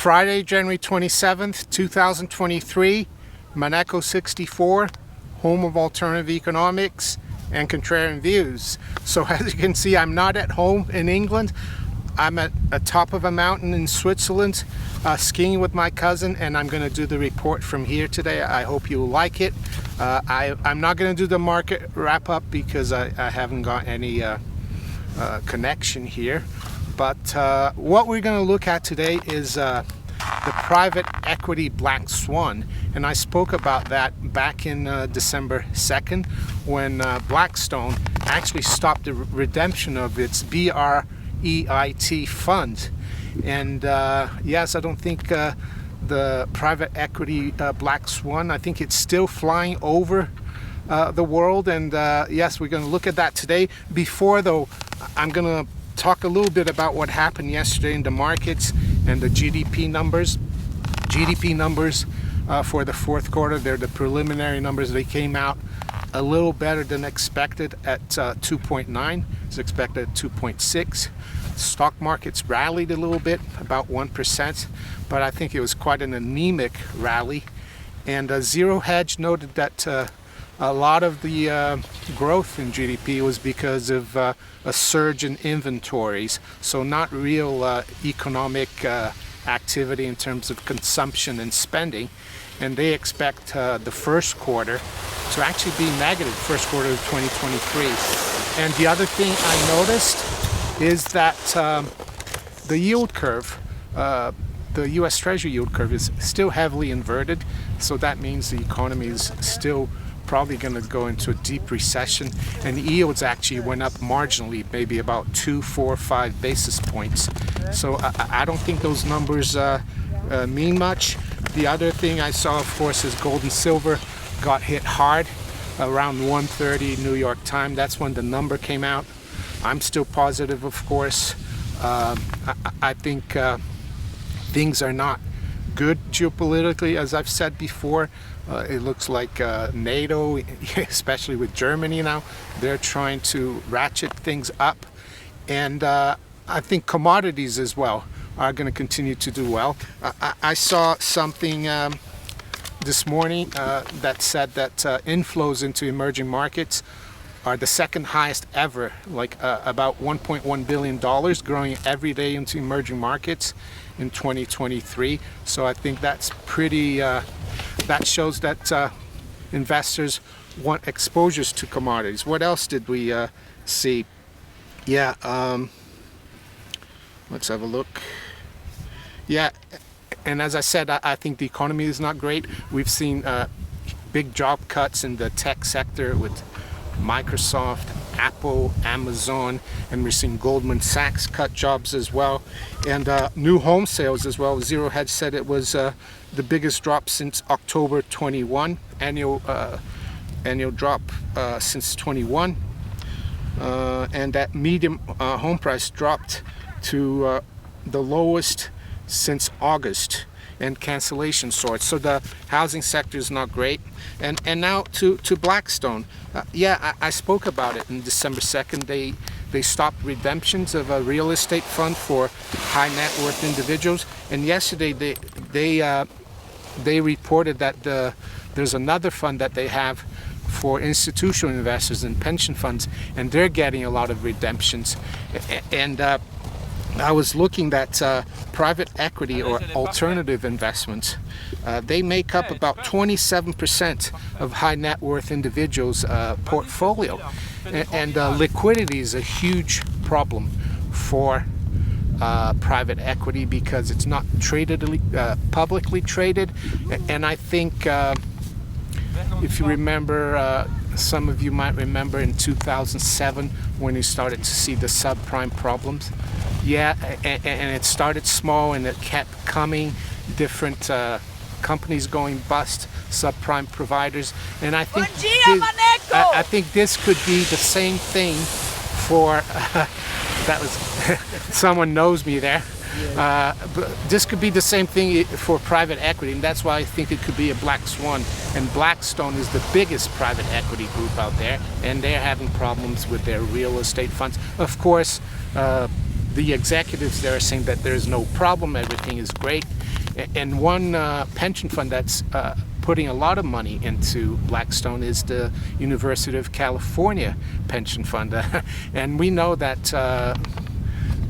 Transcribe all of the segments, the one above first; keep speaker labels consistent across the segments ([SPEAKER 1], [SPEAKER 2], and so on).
[SPEAKER 1] Friday, January 27th, 2023, Monaco 64, home of alternative economics and contrarian views. So as you can see, I'm not at home in England. I'm at the top of a mountain in Switzerland, skiing with my cousin, and I'm going to do the report from here today. I hope you like it. I'm not going to do the market wrap up because I haven't got any connection here. But what we're going to look at today is the private equity Black Swan. And I spoke about that back in December 2nd when Blackstone actually stopped the redemption of its BREIT fund. And yes, I don't think the private equity Black Swan, I think it's still flying over the world. And yes, we're going to look at that today. Before though, I'm going to talk a little bit about what happened yesterday in the markets and the GDP numbers. GDP numbers for the fourth quarter, they're the preliminary numbers. They came out a little better than expected at 2.9. It's expected at 2.6. Stock markets rallied a little bit, about 1%, but I think it was quite an anemic rally. And Zero Hedge noted that a lot of the growth in GDP was because of a surge in inventories, so not real economic activity in terms of consumption and spending. And they expect the first quarter to actually be negative, first quarter of 2023. And the other thing I noticed is that the yield curve, the US Treasury yield curve is still heavily inverted, so that means the economy is still probably going to go into a deep recession, and the yields actually went up marginally, maybe about 2, 4, 5 basis points. So I don't think those numbers mean much. The other thing I saw, of course, is gold and silver got hit hard around 1:30 New York time. That's when the number came out. I'm still positive, of course. I think things are not good geopolitically, as I've said before. It looks like NATO, especially with Germany now, they're trying to ratchet things up. And I think commodities as well are going to continue to do well. I saw something this morning that said that inflows into emerging markets are the second highest ever, like about $1.1 billion growing every day into emerging markets in 2023. So I think that's pretty, that shows that investors want exposures to commodities. What else did we see? Yeah, let's have a look. Yeah, and as I said, I think the economy is not great. We've seen big job cuts in the tech sector with Microsoft, Apple, Amazon, and we're seeing Goldman Sachs cut jobs as well. And new home sales as well. Zero Hedge said it was the biggest drop since October 21, annual drop since 21. And that median home price dropped to the lowest since August, and cancellation soared. So the housing sector is not great. And now to Blackstone. Yeah, I spoke about it in December 2nd. They stopped redemptions of a real estate fund for high net worth individuals. And yesterday they reported that there's another fund that they have for institutional investors and pension funds, and they're getting a lot of redemptions. And I was looking at private equity or alternative investments. They make up about 27% of high net worth individuals' portfolio. And liquidity is a huge problem for private equity because it's not traded, publicly traded. And I think if you remember, some of you might remember in 2007 when you started to see the subprime problems. Yeah, and it started small and it kept coming, different companies going bust, subprime providers. And I think I think this could be the same thing for that was someone knows me there. But this could be the same thing for private equity, and that's why I think it could be a Black Swan. And Blackstone is the biggest private equity group out there, and they're having problems with their real estate funds. Of course, the executives there are saying that there's no problem, everything is great. And one pension fund that's putting a lot of money into Blackstone is the University of California pension fund. And we know that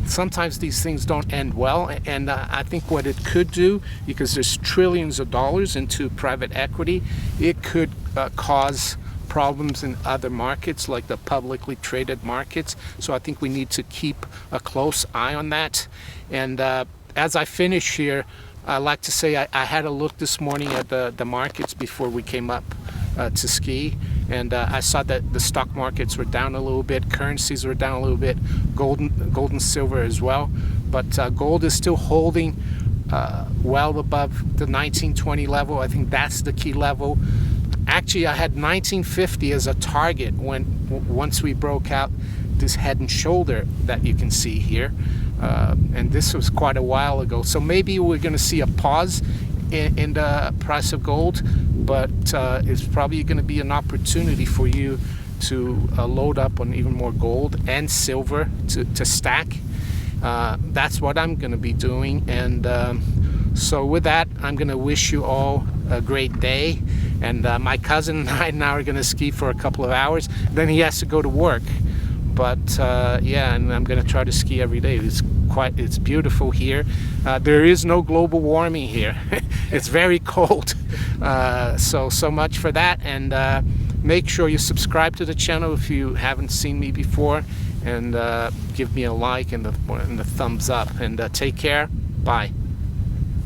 [SPEAKER 1] sometimes these things don't end well, and I think what it could do, because there's trillions of dollars into private equity, it could cause problems in other markets like the publicly traded markets. So I think we need to keep a close eye on that. And as I finish here, I like to say I had a look this morning at the markets before we came up to ski, and I saw that the stock markets were down a little bit, currencies were down a little bit, gold and silver as well, but gold is still holding well above the 1920 level. I think that's the key level. Actually, I had 1950 as a target once we broke out this head and shoulder that you can see here, and this was quite a while ago. So maybe we're going to see a pause in the price of gold, but it's probably going to be an opportunity for you to load up on even more gold and silver to stack. That's what I'm going to be doing. And so with that, I'm going to wish you all a great day. And my cousin and I now are going to ski for a couple of hours. Then he has to go to work. But yeah, and I'm going to try to ski every day. It's beautiful here. There is no global warming here. It's very cold. So much for that. And make sure you subscribe to the channel if you haven't seen me before, and give me a like and the thumbs up. And take care. Bye.